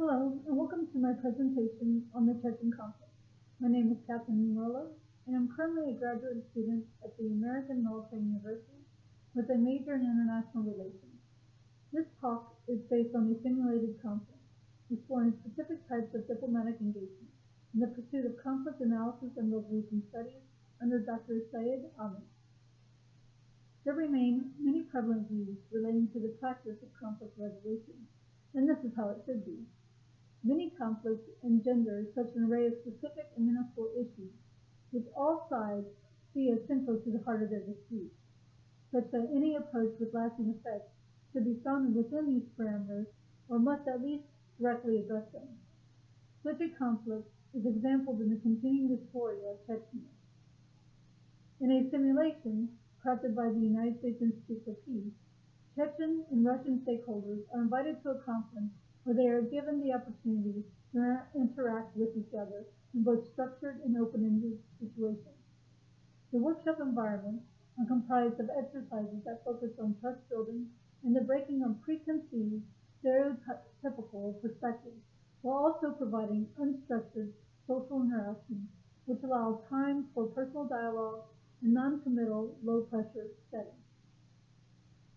Hello, and welcome to my presentation on the Chechen conflict. My name is Murillo, and I'm currently a graduate student at the American Military University with a major in international relations. This talk is based on a simulated conflict, exploring specific types of diplomatic engagement in the pursuit of conflict analysis and resolution studies under Dr. Syed Ahmed. There remain many prevalent views relating to the practice of conflict resolution, and this is how it should be. Many conflicts engender such an array of specific and meaningful issues, which all sides see as central to the heart of their dispute, such that any approach with lasting effect should be found within these parameters or must at least directly address them. Such a conflict is exampled in the continuing dysphoria of Chechnya. In a simulation crafted by the United States Institute for Peace, Chechen and Russian stakeholders are invited to a conference where they are given the opportunity to interact with each other in both structured and open-ended situations. The workshop environments are comprised of exercises that focus on trust building and the breaking of preconceived, stereotypical perspectives, while also providing unstructured social interaction, which allows time for personal dialogue and non-committal, low-pressure settings.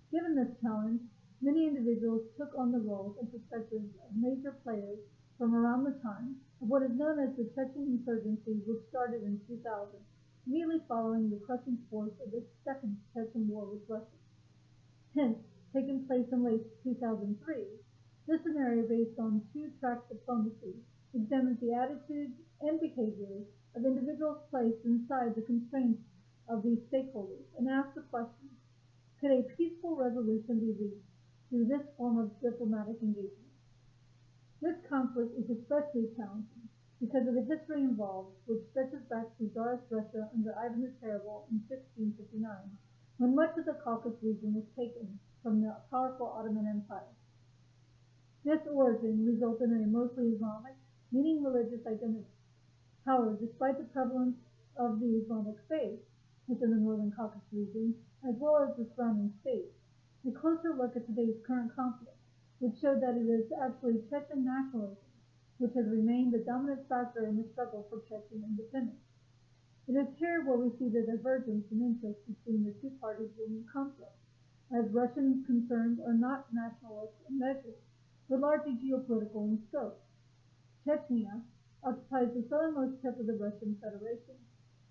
Given this challenge, many individuals took on the roles and perspectives of major players from around the time of what is known as the Chechen insurgency, which started in 2000, immediately following the crushing force of the Second Chechen War with Russia. Hence, taking place in late 2003, this scenario based on two-track diplomacy examines the attitudes and behaviors of individuals placed inside the constraints of these stakeholders and asks the question, could a peaceful resolution be reached through this form of diplomatic engagement? This conflict is especially challenging because of the history involved, which stretches back to Tsarist Russia under Ivan the Terrible in 1659, when much of the Caucasus region was taken from the powerful Ottoman Empire. This origin resulted in a mostly Islamic, meaning religious identity. However, despite the prevalence of the Islamic faith within the northern Caucasus region, as well as the surrounding states, a closer look at today's current conflict would show that it is actually Chechen nationalism which has remained the dominant factor in the struggle for Chechen independence. It is here where we see the divergence in interest between the two parties in conflict, as Russian concerns are not nationalist in measure, but largely geopolitical in scope. Chechnya occupies the southernmost tip of the Russian Federation,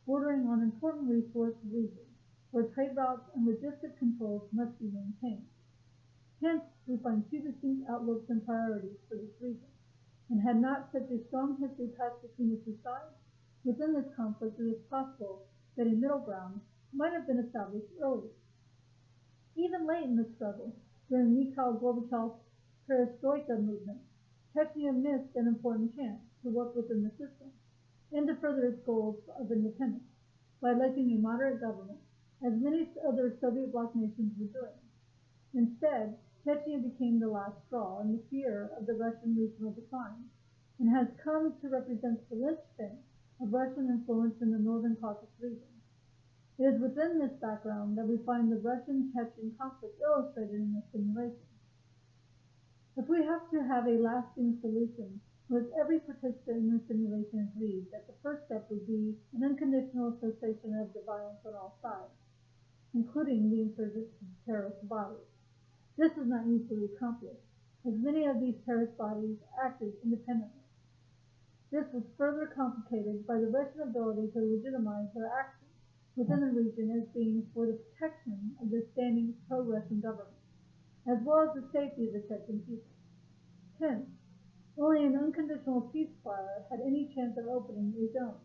bordering on important resource regions, where trade routes and logistic controls must be maintained. Hence, we find two distinct outlooks and priorities for this region, and had not such a strong history passed between the two sides, within this conflict it is possible that a middle ground might have been established earlier. Even late in the struggle, during Mikhail Gorbachev's perestroika movement, Chechnya missed an important chance to work within the system and to further its goals of independence by electing a moderate government, as many other Soviet bloc nations were doing. Instead, Chechnya became the last straw in the fear of the Russian regional decline, and has come to represent the linchpin of Russian influence in the northern Caucasus region. It is within this background that we find the Russian-Chechen conflict illustrated in this simulation. If we have to have a lasting solution, most every participant in the simulation agreed that the first step would be an unconditional cessation of the violence on all sides, including the insurgent terrorist bodies. This is not easily accomplished, as many of these terrorist bodies acted independently. This was further complicated by the Russian ability to legitimize their actions within the region as being for the protection of the standing pro-Russian government, as well as the safety of the Chechen people. Hence, only an unconditional ceasefire had any chance of opening a zone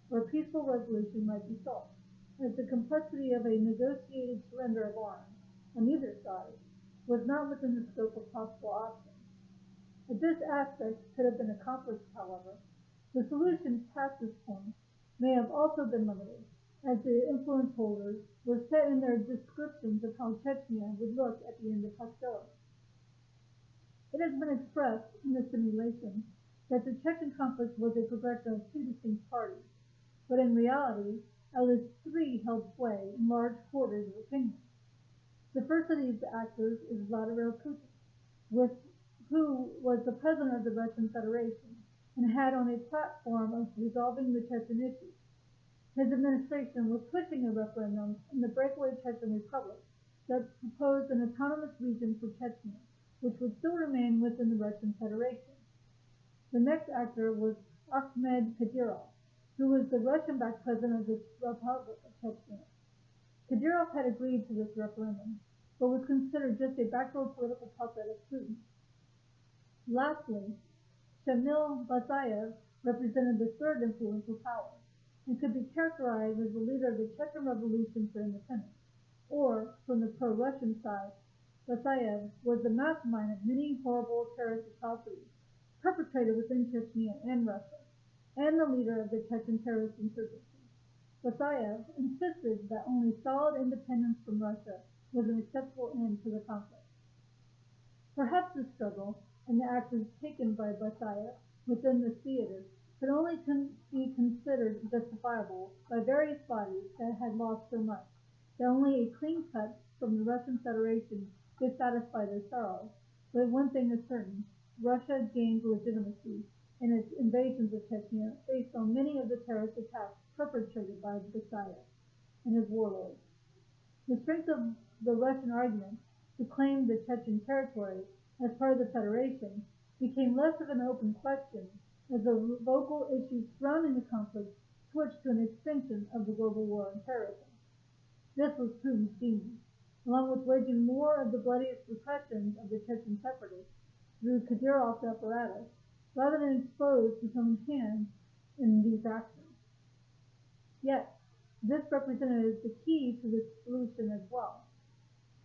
where peaceful resolution might be sought, as the complexity of a negotiated surrender of arms on either side was not within the scope of possible options. If this aspect could have been accomplished, however, the solutions past this point may have also been limited, as the influence holders were set in their descriptions of how Chechnya would look at the end of hostilities. It has been expressed in the simulation that the Chechen conflict was a progression of two distinct parties, but in reality, at least three held sway in large quarters of opinion. The first of these actors is Vladimir Putin, with who was the president of the Russian Federation and had on a platform of resolving the Chechen issue. His administration was pushing a referendum in the breakaway Chechen Republic that proposed an autonomous region for Chechnya, which would still remain within the Russian Federation. The next actor was Ahmed Kadyrov, who was the Russian-backed president of the Republic of Chechnya. Kadyrov had agreed to this referendum, but was considered just a backdoor political puppet of Putin. Lastly, Shamil Basayev represented the third influential power, and could be characterized as the leader of the Chechen Revolution for Independence, or, from the pro-Russian side, Basayev was the mastermind of many horrible terrorist atrocities perpetrated within Chechnya and Russia, and the leader of the Chechen terrorist insurgency. Basayev insisted that only solid independence from Russia was an acceptable end to the conflict. Perhaps the struggle and the actions taken by Basayev within the theater could only be considered justifiable by various bodies that had lost so much that only a clean cut from the Russian Federation could satisfy their sorrows. But one thing is certain: Russia gained legitimacy in its invasions of Chechnya based on many of the terrorist attacks perpetrated by Basayev and his warlords. The strength of the Russian argument to claim the Chechen territory as part of the Federation became less of an open question as the local issues surrounding the conflict switched to an extension of the global war on terrorism. This was Putin's genius, along with waging more of the bloodiest repressions of the Chechen separatists through Kadyrov's apparatus, rather than expose his own hands in these actions. Yet, this represented the key to the solution as well.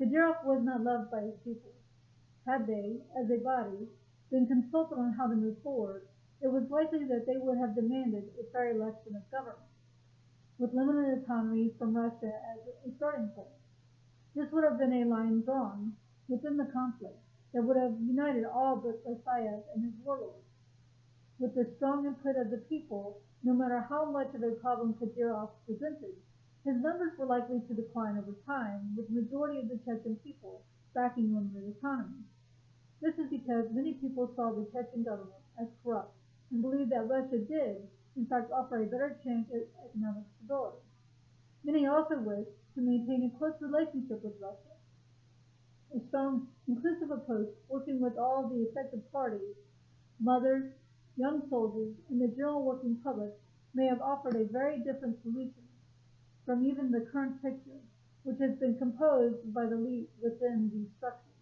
Kadyrov was not loved by his people. Had they, as a body, been consulted on how to move forward, it was likely that they would have demanded a fair election of government, with limited autonomy from Russia as a starting point. This would have been a line drawn within the conflict that would have united all but Basayev and his warlords. With the strong input of the people, no matter how much of a problem Kadyrov presented, his numbers were likely to decline over time, with the majority of the Chechen people backing limited autonomy. This is because many people saw the Chechen government as corrupt and believed that Russia did, in fact, offer a better chance at economic stability. Many also wished to maintain a close relationship with Russia. A strong, inclusive approach, working with all the affected parties, mothers, young soldiers, and the general working public, may have offered a very different solution from even the current picture, which has been composed by the elite within these structures.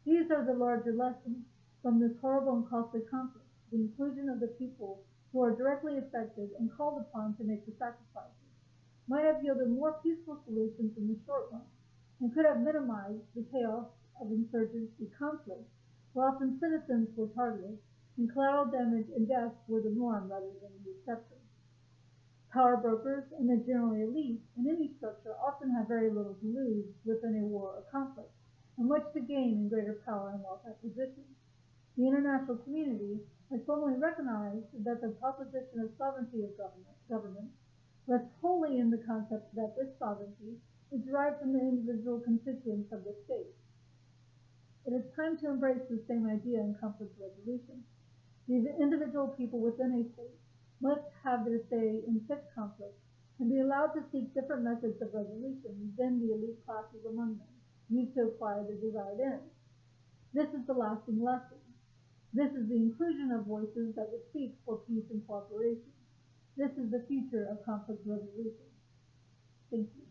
These are the larger lessons from this horrible and costly conflict: the inclusion of the people who are directly affected and called upon to make the sacrifices might have yielded more peaceful solutions in the short run, and could have minimized the chaos of insurgency conflict, where often citizens were targeted, and collateral damage and deaths were the norm rather than the exception. Power brokers and the general elite in any structure often have very little to lose within a war or conflict, and much to gain in greater power and wealth acquisition. The international community has formally recognized that the proposition of sovereignty of government rests wholly in the concept that this sovereignty is derived from the individual constituents of the state. It is time to embrace the same idea in conflict resolution. The individual people within a state must have their say in such conflicts and be allowed to seek different methods of resolution than the elite classes among them use to acquire the desired ends. This is the lasting lesson. This is the inclusion of voices that would speak for peace and cooperation. This is the future of conflict resolution. Thank you.